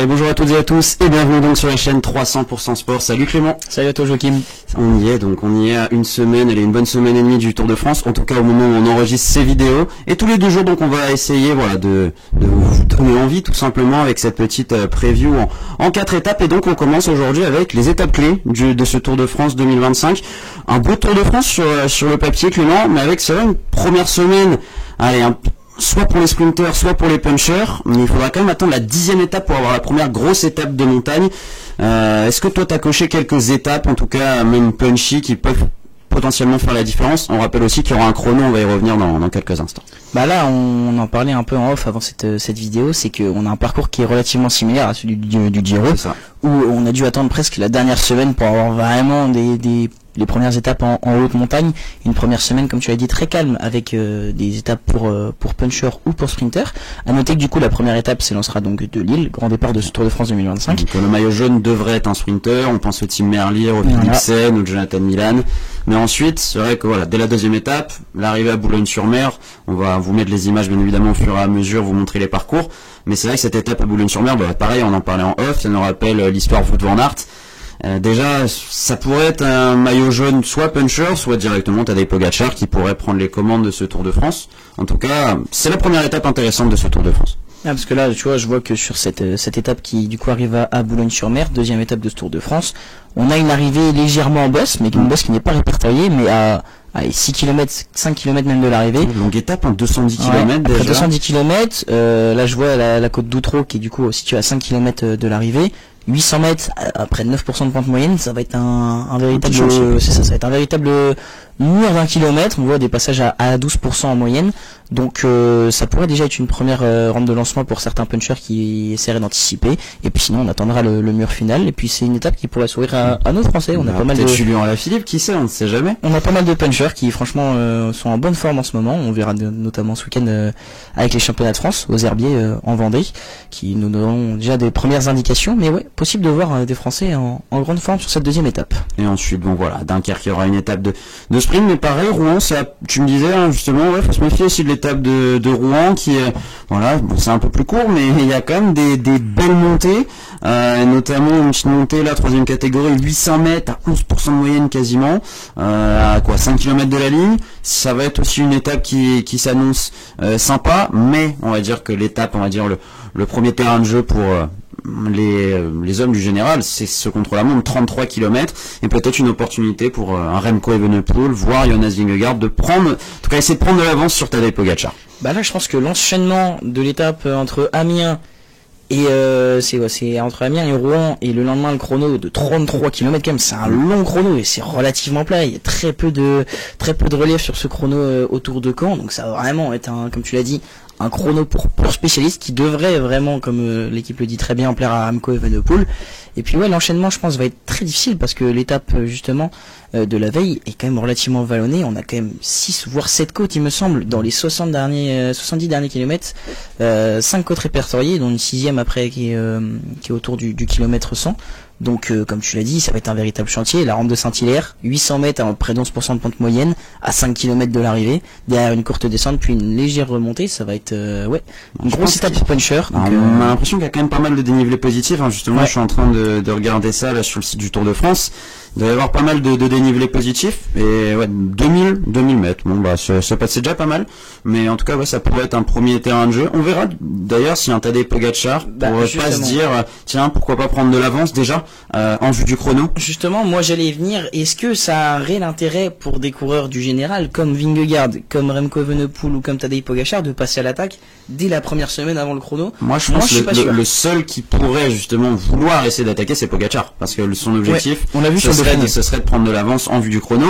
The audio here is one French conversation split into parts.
Allez, bonjour à toutes et à tous et bienvenue donc sur la chaîne 300% Sport. Salut Clément. Salut à toi Joachim. On y est à une semaine, elle est une bonne semaine et demie du Tour de France, en tout cas au moment où on enregistre ces vidéos. Et tous les 2 jours donc on va essayer de vous donner envie tout simplement avec cette petite preview en 4 étapes. Et donc on commence aujourd'hui avec les étapes clés de ce Tour de France 2025. Un beau Tour de France sur le papier Clément, mais avec c'est vrai une première semaine, soit pour les sprinters, soit pour les punchers, mais il faudra quand même attendre la 10e étape pour avoir la première grosse étape de montagne. Est-ce que toi t'as coché quelques étapes, en tout cas même punchy, qui peuvent potentiellement faire la différence? On rappelle aussi qu'il y aura un chrono, on va y revenir dans quelques instants. Bah là, on en parlait un peu en off avant cette vidéo, c'est qu'on a un parcours qui est relativement similaire à celui du Giro, où on a dû attendre presque la dernière semaine pour avoir vraiment les premières étapes en haute montagne, une première semaine comme tu l'as dit très calme avec des étapes pour puncher ou pour sprinter. À noter que du coup la première étape s'élancera donc de Lille, grand départ de ce Tour de France 2025. Donc, le maillot jaune devrait être un sprinter, on pense au Tim Merlier, au Philipsen, au Jonathan Milan. Mais ensuite, c'est vrai que voilà, dès la 2e étape, l'arrivée à Boulogne-sur-Mer, on va vous mettre les images bien évidemment au fur et à mesure, vous montrer les parcours. Mais c'est vrai que cette étape à Boulogne-sur-Mer, pareil, on en parlait en off, ça nous rappelle l'histoire Wout van Aert. Déjà, ça pourrait être un maillot jaune, soit puncher, soit directement Tadej Pogačar qui pourrait prendre les commandes de ce Tour de France. En tout cas, c'est la première étape intéressante de ce Tour de France. Parce que là, tu vois, je vois que sur cette étape qui du coup arrive à Boulogne-sur-Mer, 2e étape de ce Tour de France, on a une arrivée légèrement en bosse, mais une bosse qui n'est pas répertoriée, mais à 6 km, 5 km même de l'arrivée. Longue étape, 210 km déjà. 210 km, là je vois la côte d'Outreau qui est du coup située à 5 km de l'arrivée. 800 mètres après 9% de pente moyenne, ça va être un véritable, ça va être un véritable mur d'1 kilomètre. On voit des passages à 12% en moyenne, donc ça pourrait déjà être une première rampe de lancement pour certains punchers qui essaieraient d'anticiper. Et puis sinon on attendra le mur final. Et puis c'est une étape qui pourrait sourire à nos Français. On a pas mal de Julien Alaphilippe, qui sait, on ne sait jamais. On a pas mal de punchers qui franchement sont en bonne forme en ce moment. On verra notamment ce week-end avec les championnats de France aux Herbiers en Vendée, qui nous donneront déjà des premières indications. Mais ouais, possible de voir des Français en grande forme sur cette 2e étape. Et ensuite, bon voilà, Dunkerque, il y aura une étape de sprint, mais pareil, Rouen, tu me disais justement, faut se méfier aussi de l'étape de Rouen qui est, c'est un peu plus court, mais il y a quand même des belles montées, notamment une montée, la 3e catégorie, 800 mètres à 11% de moyenne quasiment, à 5 km de la ligne. Ça va être aussi une étape qui s'annonce sympa, mais on va dire que l'étape, le premier terrain de jeu pour les hommes du général, c'est ce contre-la-montre, 33 km, et peut-être une opportunité pour un Remco Evenepoel, voire Jonas Vingegaard, essayer de prendre de l'avance sur Tadej Pogačar. Bah là je pense que l'enchaînement de l'étape entre Amiens et c'est entre Amiens et Rouen, et le lendemain le chrono de 33 km quand même, c'est un long chrono et c'est relativement plat. Il y a très peu de relief sur ce chrono autour de Caen, donc ça va vraiment être comme tu l'as dit, un chrono pour spécialistes qui devrait vraiment, comme l'équipe le dit très bien, plaire à Remco Evenepoel. Et puis l'enchaînement je pense va être très difficile parce que l'étape justement de la veille est quand même relativement vallonnée. On a quand même 6 voire 7 côtes il me semble dans les 70 derniers kilomètres, 5 côtes répertoriées dont une 6e après qui est autour du kilomètre 100. Donc comme tu l'as dit, ça va être un véritable chantier. La rampe de Saint-Hilaire, 800 mètres à près d'11% de pente moyenne, à 5 km de l'arrivée, derrière une courte descente puis une légère remontée. Ça va être une grosse étape puncher. On a l'impression qu'il y a quand même pas mal de dénivelé positif, justement. Je suis en train de regarder ça là sur le site du Tour de France. Il doit y avoir pas mal de dénivelé positif, et 2000 mètres. Bon ça passait déjà pas mal, mais en tout cas ça pourrait être un premier terrain de jeu. On verra d'ailleurs si un Tadej Pogačar pourrait pas se dire tiens, pourquoi pas prendre de l'avance déjà en vue du chrono. Justement, moi j'allais y venir. Est-ce que ça a un réel intérêt pour des coureurs du général comme Vingegaard, comme Remco Evenepoel ou comme Tadej Pogačar de passer à l'attaque dès la première semaine avant le chrono? Moi je pense que le seul qui pourrait justement vouloir essayer d'attaquer, c'est Pogačar, parce que son objectif, on l'a vu ce serait de prendre de l'avance en vue du chrono.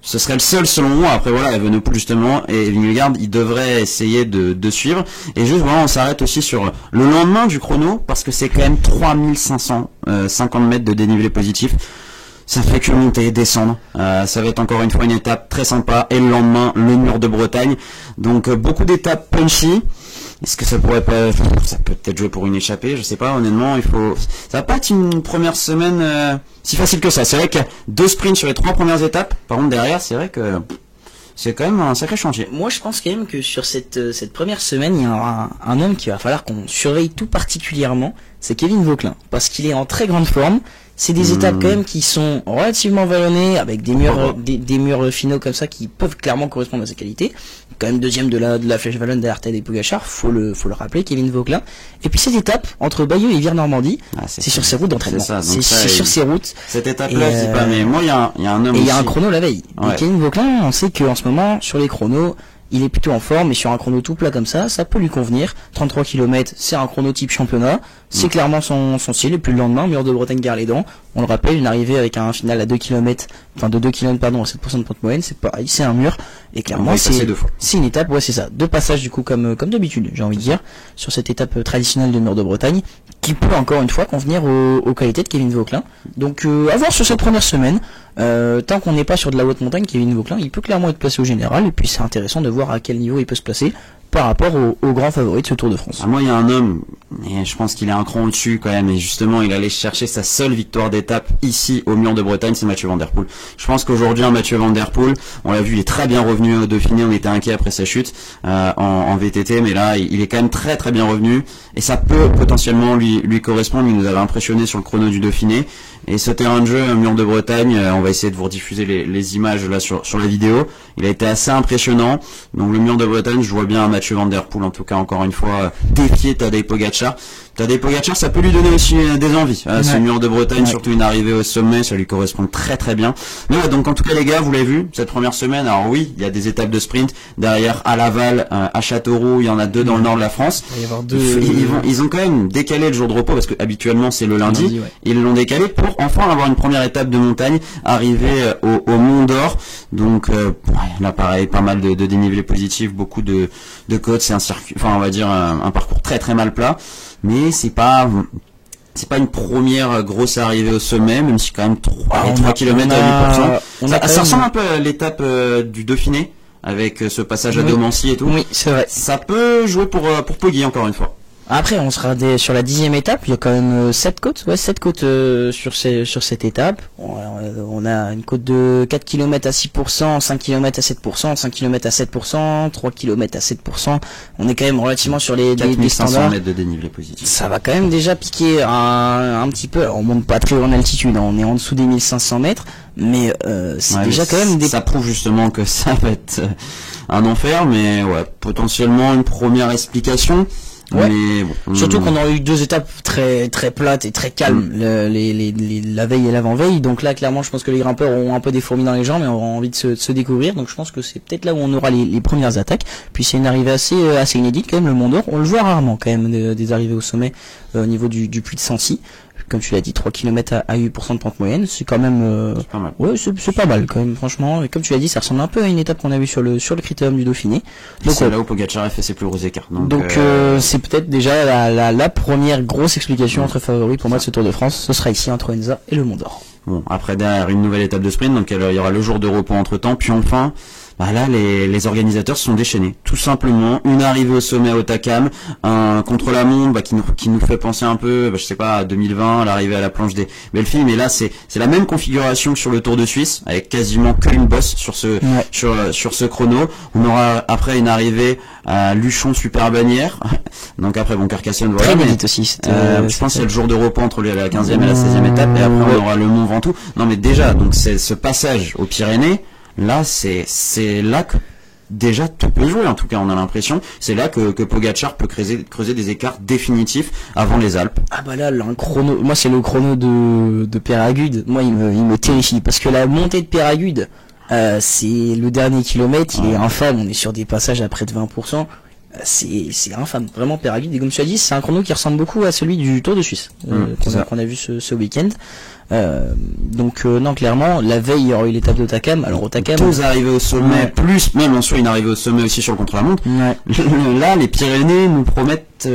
Ce serait le seul selon moi. Après Evenepoel justement et Vingegaard, ils devraient essayer de suivre. Et juste on s'arrête aussi sur le lendemain du chrono, parce que c'est quand même 3550 mètres de dénivelé positif. Ça fait que monter et descendre. Ça va être encore une fois une étape très sympa. Et le lendemain, le mur de Bretagne. Donc beaucoup d'étapes punchy. Est-ce que ça peut peut-être jouer pour une échappée, je sais pas, honnêtement, ça va pas être une première semaine si facile que ça. C'est vrai qu'il y a 2 sprints sur les 3 premières étapes, par contre derrière, c'est vrai que c'est quand même un sacré chantier. Moi je pense quand même que sur cette première semaine, il y a un homme qu'il va falloir qu'on surveille tout particulièrement, c'est Kevin Vauquelin, parce qu'il est en très grande forme. C'est des étapes quand même qui sont relativement vallonnées, avec des murs, des murs finaux comme ça qui peuvent clairement correspondre à ses qualités. Quand même deuxième de la Flèche Wallonne derrière Tadej Pogačar, faut le rappeler, Kevin Vauquelin. Et puis cette étape entre Bayeux et Vire-Normandie, c'est sur ses routes d'entraînement. C'est sur ses routes. Cette étape-là, je dis pas, mais moi il y a un homme. Et il y a aussi. un chrono la veille. Ouais. Et Kevin Vauquelin, on sait qu'en ce moment, sur les chronos, il est plutôt en forme, et sur un chrono tout plat comme ça peut lui convenir. 33 km, c'est un chrono type championnat. C'est clairement son ciel. Et puis le lendemain, Mur de Bretagne Gare-les-Dents. On le rappelle, une arrivée avec un final à 2 km, enfin de 2 km pardon, à 7% de pente moyenne, c'est pareil, c'est un mur. Et clairement, c'est une étape, ouais, c'est ça. Deux passages du coup comme d'habitude, j'ai envie de dire, sur cette étape traditionnelle de Mur de Bretagne, qui peut encore une fois convenir aux qualités de Kevin Vauquelin. Donc, à voir sur cette première semaine. Tant qu'on n'est pas sur de la haute montagne, Kevin Vauquelin, il peut clairement être placé au général, et puis c'est intéressant de voir à quel niveau il peut se placer par rapport aux grands favoris de ce Tour de France. Ah, moi, il y a un homme, et je pense qu'il est un cran au-dessus quand même, et justement, il allait chercher sa seule victoire d'étape ici au Mur de Bretagne, c'est Mathieu Van Der Poel. Je pense qu'aujourd'hui, un Mathieu Van Der Poel, on l'a vu, il est très bien revenu au Dauphiné, on était inquiet après sa chute en VTT, mais là, il est quand même très très bien revenu, et ça peut potentiellement lui correspondre. Il nous avait impressionné sur le chrono du Dauphiné, et ce terrain de jeu, Mur de Bretagne, on va essayer de vous rediffuser les images là sur la vidéo. Il a été assez impressionnant. Donc le Mur de Bretagne, je vois bien Mathieu Van Der Poel, en tout cas encore une fois, défier Tadej Pogačar. Tadej Pogačar, ça peut lui donner aussi des envies. Ce Mur de Bretagne, surtout une arrivée au sommet, ça lui correspond très très bien. Mais ouais, donc en tout cas les gars, vous l'avez vu, cette première semaine, alors oui, il y a des étapes de sprint. Derrière, à Laval, à Châteauroux, il y en a deux dans le nord de la France. Il va y avoir deux... Ils ont quand même décalé le jour de repos, parce que habituellement c'est le lundi. Ouais. Ils l'ont décalé pour enfin avoir une première étape de montagne, arriver au Mont d'Or. Donc là pareil, pas mal de dénivelé positif, beaucoup de côtes, c'est un circuit, enfin on va dire un parcours très très mal plat, mais c'est pas une première grosse arrivée au sommet, même si quand même 3 km à 8%. Ça ressemble un peu à l'étape du Dauphiné, avec ce passage à Domancy et tout. Oui, c'est vrai. Ça peut jouer pour Poggi encore une fois. Après, on sera sur la 10e étape. Il y a quand même 7 côtes. Ouais, 7 côtes sur cette étape. On a une côte de 4 km à 6%, 5 km à 7%, 5 km à 7%, 3 km à 7%. On est quand même relativement sur les standards. Mètres de dénivelé positif. Ça va quand même déjà piquer un petit peu. Alors, on monte pas très haut en altitude, hein. On est en dessous des 1500 mètres. Mais c'est déjà quand même Ça prouve justement que ça va être un enfer. Mais ouais, potentiellement une première explication. Ouais. Mais bon, surtout qu'on a eu deux étapes très très plates et très calmes, la veille et l'avant-veille. Donc là, clairement, je pense que les grimpeurs ont un peu des fourmis dans les jambes et auront envie de se découvrir. Donc je pense que c'est peut-être là où on aura les premières attaques. Puis c'est une arrivée assez inédite quand même, le Mont d'Or. On le voit rarement quand même des arrivées au sommet au niveau du puy de Sancy. Comme tu l'as dit, 3 km à 8% de pente moyenne, c'est quand même c'est pas mal. Ouais, c'est pas mal quand même, franchement. Et comme tu l'as dit, ça ressemble un peu à une étape qu'on a vue sur le critérium du Dauphiné. Donc c'est là où Pogačar a fait ses plus gros écarts. Donc c'est peut-être déjà la première grosse explication entre favoris pour moi de ce Tour de France. Ce sera ici entre Enza et le Mont d'Or. Bon, après derrière une nouvelle étape de sprint, donc il y aura le jour de repos entre temps, puis enfin là les organisateurs se sont déchaînés, tout simplement. Une arrivée au sommet à Hautacam, un contre-la-montre qui nous fait penser un peu, je sais pas, à 2020, l'arrivée à la planche des Belleville, mais là c'est la même configuration que sur le Tour de Suisse, avec quasiment qu'une bosse sur ce chrono. On aura après une arrivée à Luchon Super Bannière, donc après Carcassonne, voilà. Très vite aussi. Je pense qu'il y a le jour de repos entre la 15e et la 16e étape, et après on aura le Mont Ventoux. Non mais déjà, donc c'est ce passage aux Pyrénées. Là, c'est là que déjà tout peut jouer. En tout cas, on a l'impression. C'est là que Pogačar peut creuser des écarts définitifs avant les Alpes. Ah bah là, un chrono. Moi, c'est le chrono de Peyragudes. Moi, il me terrifie parce que la montée de Peyragudes, c'est le dernier kilomètre. Il est infâme. On est sur des passages à près de 20%. C'est infâme, vraiment. Peyragudes, et comme tu as dit, c'est un chrono qui ressemble beaucoup à celui du Tour de Suisse qu'on a vu ce week-end. Donc non, clairement, la veille il y aura eu l'étape d'Hautacam. Alors Hautacam, deux arrivées au sommet, plus même en soi une arrivée au sommet aussi sur le contre-la-montre. Là, les Pyrénées nous promettent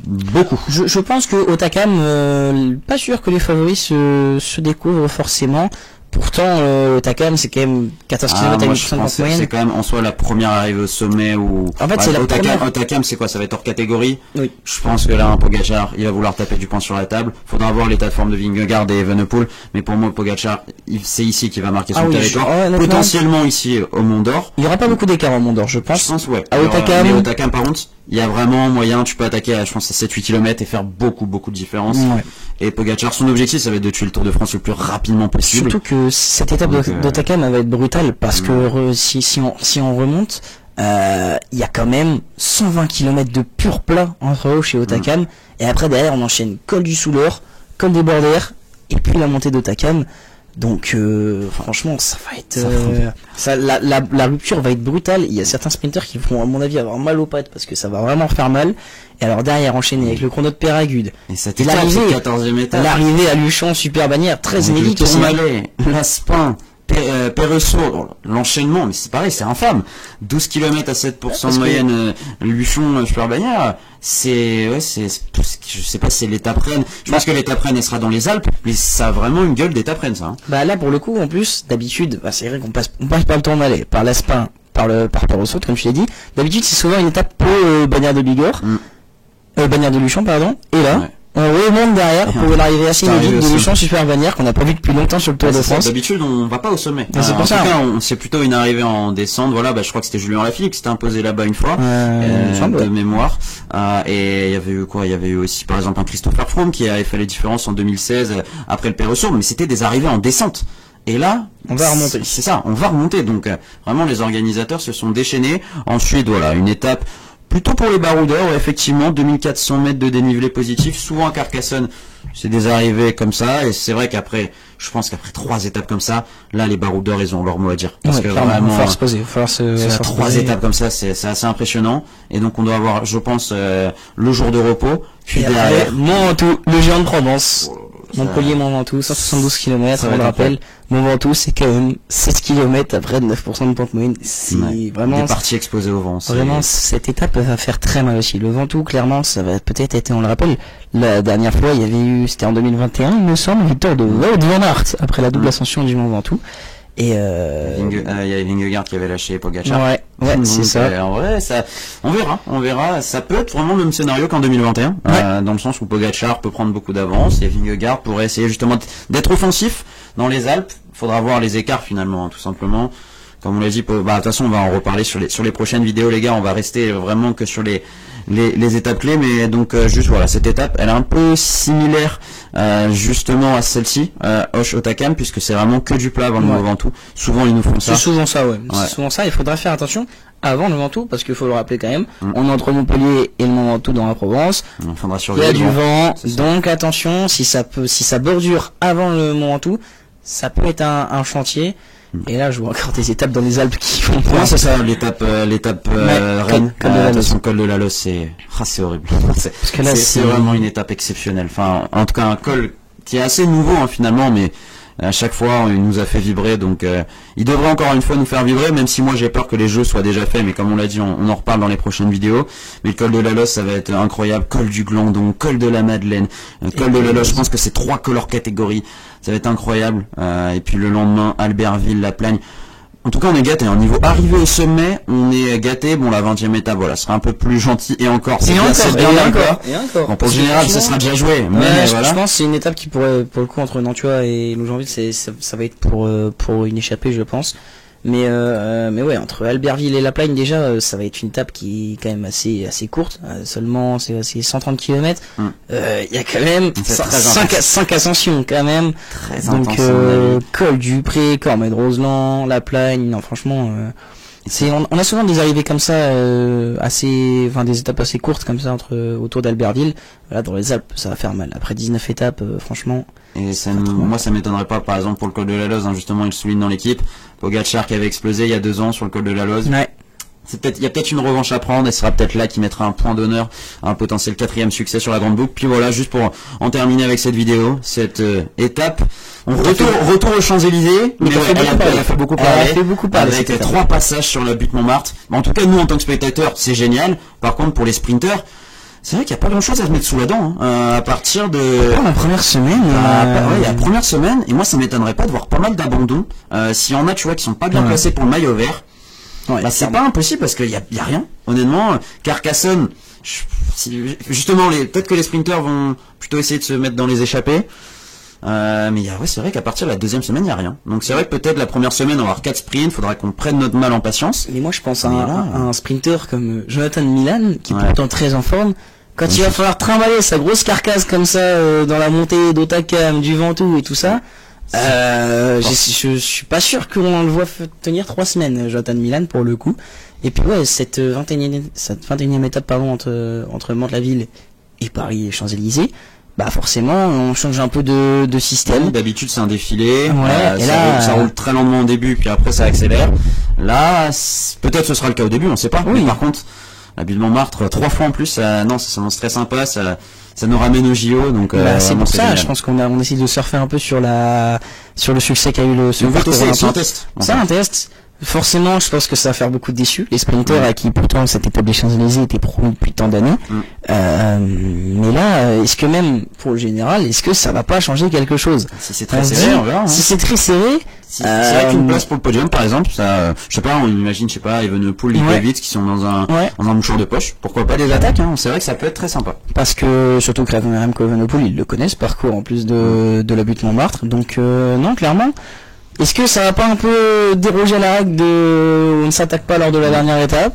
beaucoup. Je pense que Hautacam, pas sûr que les favoris se découvrent forcément. Pourtant, Hautacam, c'est quand même 14 km à 8% de pente moyenne. C'est quand même en soi la première arrivée au sommet où. En fait, c'est la première. Hautacam, c'est quoi? Ça va être hors catégorie. Oui. Je pense que là, un Pogačar, il va vouloir taper du poing sur la table. Faudra voir l'état de forme de Vingegaard et Evenepoel. Mais pour moi, Pogačar, c'est ici qu'il va marquer son territoire. Potentiellement ici, au Mont d'Or. Il y aura pas beaucoup d'écart au Mont d'Or, je pense. Je pense, ouais. À Hautacam. Mais Hautacam, par contre, il y a vraiment moyen, tu peux attaquer à, je pense, à 7-8 km et faire beaucoup de différence. Ouais. Et Pogacar, son objectif, ça va être de tuer le Tour de France le plus rapidement possible. Surtout que cette étape d'Otakam, elle va être brutale, parce que si on remonte, il y a quand même 120 km de pur plat entre Auch et Otakam, et après derrière on enchaîne col du Soulor, col des Bordères, et puis la montée d'Otakam. Donc franchement ça va être la rupture va être brutale. Il y a certains sprinters qui vont à mon avis avoir mal aux pattes parce que ça va vraiment faire mal. Et alors derrière enchaîner avec le chrono de Péragude et cette étape, c'est 14e étape, l'arrivée à Luchon, super bannière, 13 minutes, l'Aspin, Péresseau, l'enchaînement, mais c'est pareil, c'est infâme. 12 km à 7% de moyenne, Luchon, super bannière, je sais pas si c'est l'étape reine. Je pense que l'étape reine, elle sera dans les Alpes, mais ça a vraiment une gueule d'étape reine, ça. Bah là, pour le coup, en plus, d'habitude, c'est vrai qu'on passe par le Tourmalet, par l'Aspin, par Péresseau, comme je l'ai dit. D'habitude, c'est souvent une étape pour bannière de Bigorre, bannière de Luchon, pardon, et là, on remonte derrière pour l'arrivée assez inédite de Luchon, super bannière qu'on n'a pas vu depuis longtemps sur le Tour de France. D'habitude, on va pas au sommet. C'est pour ça. En tout cas, c'est plutôt une arrivée en descente. Voilà, je crois que c'était Julien Lafilippe qui s'était imposé là-bas une fois, de mémoire. Et il y avait eu quoi? Il y avait eu aussi, par exemple, un Christopher Froome qui avait fait les différences en 2016 après le Péresseau, mais c'était des arrivées en descente. Et là, on va remonter. C'est ça, on va remonter. Donc, vraiment, les organisateurs se sont déchaînés. Ensuite, voilà, une étape plutôt pour les baroudeurs, effectivement, 2400 mètres de dénivelé positif, souvent à Carcassonne, c'est des arrivées comme ça, et c'est vrai qu'après, je pense qu'après 3 étapes comme ça, là, les baroudeurs, ils ont leur mot à dire. Parce que vraiment, il va falloir se poser, il va falloir 3 étapes comme ça, c'est assez impressionnant, et donc on doit avoir, je pense, le jour de repos, puis derrière, Mont-Ventoux, le géant de Provence. Montpellier, Mont-Ventoux, 172 km, on le rappelle. Mont-Ventoux, c'est quand même 16 km après 9% de pente moyenne. C'est vraiment... des parties exposées au vent. Vraiment, cette étape va faire très mal aussi. Le Ventoux, clairement, ça va peut-être être, on le rappelle, la dernière fois, il y avait eu, c'était en 2021, il me semble, victoire de Wout van Aert, après la double ascension du Mont-Ventoux. Et il y a Vingegaard qui avait lâché Pogacar. Ouais, c'est ça. En vrai, on verra. Ça peut être vraiment le même scénario qu'en 2021, dans le sens où Pogacar peut prendre beaucoup d'avance et Vingegaard pourrait essayer justement d'être offensif dans les Alpes. Faudra voir les écarts finalement, tout simplement. Comme on l'a dit, de toute façon, on va en reparler sur les prochaines vidéos, les gars. On va rester vraiment que sur les étapes clés, mais donc juste voilà, cette étape, elle est un peu similaire justement à celle-ci, Auch-Otakam, puisque c'est vraiment que du plat avant le Mont-Ventoux. Souvent ils nous font ça. C'est souvent ça, C'est souvent ça. Il faudra faire attention avant le Ventoux, parce qu'il faut le rappeler quand même. On est entre Montpellier et le Mont-Ventoux dans la Provence. Il y a du vent, donc attention, si ça bordure avant le Mont-Ventoux, ça peut être un chantier. Et là, je vois encore des étapes dans les Alpes qui font peur. Ouais, c'est ça, l'étape reine. De toute façon, col de la Losse, c'est horrible. Parce que là, c'est vraiment une étape exceptionnelle. Enfin, en tout cas, un col qui est assez nouveau, finalement, mais à chaque fois, il nous a fait vibrer. Donc, il devrait encore une fois nous faire vibrer, même si moi, j'ai peur que les jeux soient déjà faits. Mais comme on l'a dit, on en reparle dans les prochaines vidéos. Mais le col de la Losse, ça va être incroyable. Col du Glandon, col de la Madeleine, col de la Losse. Je pense que c'est 3 cols hors catégorie. Ça va être incroyable. Et puis le lendemain, Albertville, La Plagne. En tout cas, on est gâté. Au niveau arrivé au sommet, on est gâté. Bon, la 20e étape, voilà, sera un peu plus gentil. Et encore, c'est bien encore. Bon, pour le général, ça sera déjà joué. Mais voilà. Je pense que c'est une étape qui pourrait, pour le coup, entre Nantua et Longeanville, ça va être pour une échappée, je pense. Mais ouais, entre Albertville et La Plagne, déjà, ça va être une étape qui est quand même assez courte. Seulement, c'est 130 km. Il y a quand même 5 ascensions, quand même. Très donc, intense, Col du Pré, Cormet de Roseland, La Plagne, non, franchement, on a souvent des arrivées comme ça, des étapes assez courtes comme ça autour d'Albertville. Voilà, dans les Alpes, ça va faire mal. Après 19 étapes, franchement. Et moi, ça m'étonnerait pas, par exemple, pour le col de la Loze, justement, il le souligne dans l'équipe. Pogacar qui avait explosé il y a 2 ans sur le col de la Loze. Ouais. Il y a peut-être une revanche à prendre, et ce sera peut-être là qui mettra un point d'honneur à un potentiel 4e succès sur la grande boucle. Puis voilà, juste pour en terminer avec cette vidéo, cette étape. Retour aux Champs-Élysées, mais elle a fait beaucoup parler. Avec 3 passages sur la butte Montmartre. En tout cas, nous, en tant que spectateurs, c'est génial. Par contre, pour les sprinters, c'est vrai qu'il n'y a pas grand chose à se mettre sous la dent, à partir de... la première semaine. Il y a la première semaine, et moi ça m'étonnerait pas de voir pas mal d'abandons. S'il y en a, tu vois, qui sont pas bien placés pour le maillot vert, c'est pas impossible parce qu'il y a rien. Honnêtement, Carcassonne, justement, peut-être que les sprinters vont plutôt essayer de se mettre dans les échappées. Mais ouais, c'est vrai qu'à partir de la deuxième semaine, il n'y a rien. Donc c'est vrai que peut-être la première semaine, on va avoir 4 sprints, faudra qu'on prenne notre mal en patience. Mais moi, je pense à un sprinter comme Jonathan Milan, qui est pourtant très en forme. Quand il va falloir trimballer sa grosse carcasse comme ça dans la montée d'Otakam, du Ventoux et tout ça, je suis pas sûr qu'on le voit tenir 3 semaines, Jonathan Milan, pour le coup. Et puis ouais, cette 21e étape entre Mantes-la-Ville et Paris et Champs-Élysées, bah forcément on change un peu de système. D'habitude c'est un défilé, et là, ça roule très lentement au début, puis après ça accélère. Là, peut-être ce sera le cas au début, on sait pas. Oui. Mais par contre, la bulle de Montmartre 3 fois en plus, ça s'annonce très sympa, ça nous ramène au JO, donc c'est pour ça, génial. Je pense qu'on essaie de surfer un peu sur le succès qu'a eu ce parcours. C'est un test. C'est un test. Forcément, je pense que ça va faire beaucoup de déçus. Les sprinters à qui pourtant cette étape des Champs-Élysées était promis depuis tant d'années. Mais là, est-ce que même pour le général, est-ce que ça va pas changer quelque chose? Si c'est très serré, on verra. Si c'est très serré, c'est vrai qu'une place pour le podium, par exemple, ça, je sais pas, on imagine, Evenepoel, Lipavitz qui sont dans un mouchoir de poche. Pourquoi pas des attaques, hein? C'est vrai que ça peut être très sympa. Parce que, surtout que Remco Evenepoel, ils le connaissent, parcours en plus de la butte Montmartre. Donc, non, clairement. Est-ce que ça va pas un peu déroger à la règle de on ne s'attaque pas lors de la dernière étape?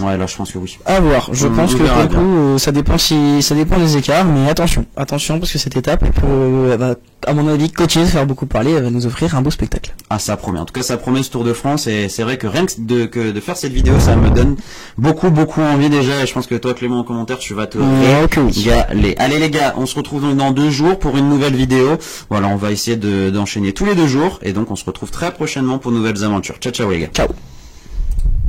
Ouais, là je pense que oui. À voir. Je pense que pour le coup, ça dépend des écarts, mais attention parce que cette étape va, à mon avis, continuer de faire beaucoup parler, elle va nous offrir un beau spectacle. Ah, ça promet. En tout cas, ça promet ce Tour de France, et c'est vrai que rien que de faire cette vidéo, ça me donne beaucoup envie déjà, et je pense que toi, Clément, en commentaire, tu vas te régaler. Allez les gars, on se retrouve donc dans 2 jours pour une nouvelle vidéo. Voilà, on va essayer d'enchaîner tous les 2 jours, et donc on se retrouve très prochainement pour de nouvelles aventures. Ciao les gars. Ciao.